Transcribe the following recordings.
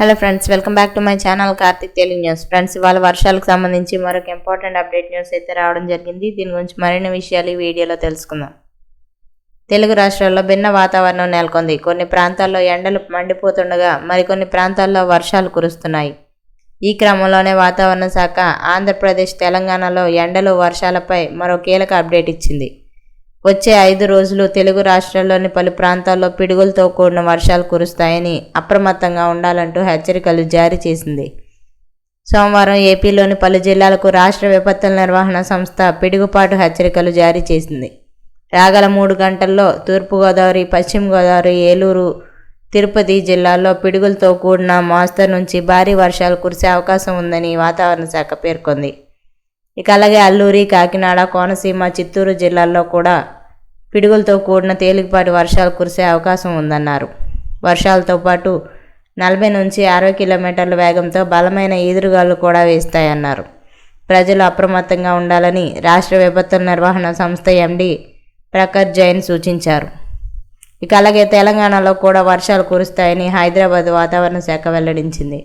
Hello friends, welcome back to my channel Karthik Telugu news. Friends, ఇవాళ వర్షాలకు సంబంధించి మరొక ఇంపార్టెంట్ అప్డేట్ న్యూస్ అయితే రావడం జరిగింది. దీని గురించి మరిన్ని విషయాలు ఈ వీడియోలో తెలుసుకుందాం. తెలుగు రాష్ట్రాల్లో భిన్న వాతావరణం నెలకొంది. కొన్ని ప్రాంతాల్లో ఎండలు మండిపోతుండగా మరికొన్ని ప్రాంతాల్లో వర్షాలు కురుస్తున్నాయి. ఈ క్రమంలోనే వాతావరణ శాఖ ఆంధ్రప్రదేశ్, తెలంగాణలో ఎండలు, వర్షాలపై మరో కీలక అప్డేట్ ఇచ్చింది. వచ్చే 5 రోజులు తెలుగు రాష్ట్రాల్లోని పలు ప్రాంతాల్లో పిడుగులతో కూడిన వర్షాలు కురుస్తాయని అప్రమత్తంగా ఉండాలంటూ హెచ్చరికలు జారీ చేసింది. సోమవారం ఏపీలోని పలు జిల్లాలకు రాష్ట్ర విపత్తుల నిర్వహణ సంస్థ పిడుగుపాటు హెచ్చరికలు జారీ చేసింది. రాగల 3 గంటల్లో తూర్పుగోదావరి, పశ్చిమ గోదావరి, ఏలూరు, తిరుపతి జిల్లాల్లో పిడుగులతో కూడిన మోస్తరు నుంచి భారీ వర్షాలు కురిసే అవకాశం ఉందని వాతావరణ శాఖ పేర్కొంది. ఇక అలాగే అల్లూరి, కాకినాడ, కోనసీమ, చిత్తూరు జిల్లాల్లో కూడా పిడుగులతో కూడిన తేలికపాటి వర్షాలు కురిసే అవకాశం ఉందన్నారు. వర్షాలతో పాటు 40 నుంచి 60 కిలోమీటర్ల వేగంతో బలమైన ఈదురుగాలు కూడా వేస్తాయన్నారు. ప్రజలు అప్రమత్తంగా ఉండాలని రాష్ట్ర విపత్తుల నిర్వహణ సంస్థ ఎండీ ప్రఖర్ జైన్ సూచించారు. ఇక అలాగే తెలంగాణలో కూడా వర్షాలు కురుస్తాయని హైదరాబాద్ వాతావరణ శాఖ వెల్లడించింది.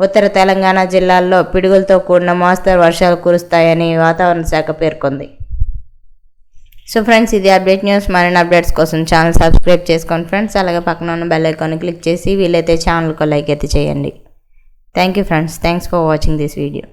ఉత్తర తెలంగాణ జిల్లాల్లో పిడుగులతో కూడిన మోస్తరు వర్షాలు కురుస్తాయని వాతావరణ శాఖ పేర్కొంది. సో ఫ్రెండ్స్, ఇది అప్డేట్ న్యూస్. మరిన్ని అప్డేట్స్ కోసం ఛానల్ సబ్స్క్రైబ్ చేసుకోండి ఫ్రెండ్స్. అలాగే పక్కన ఉన్న బెల్ ఐకాన్ని క్లిక్ చేసి వీలైతే ఛానల్కి లైక్ అయితే చేయండి. Thank you friends. Thanks for watching this video.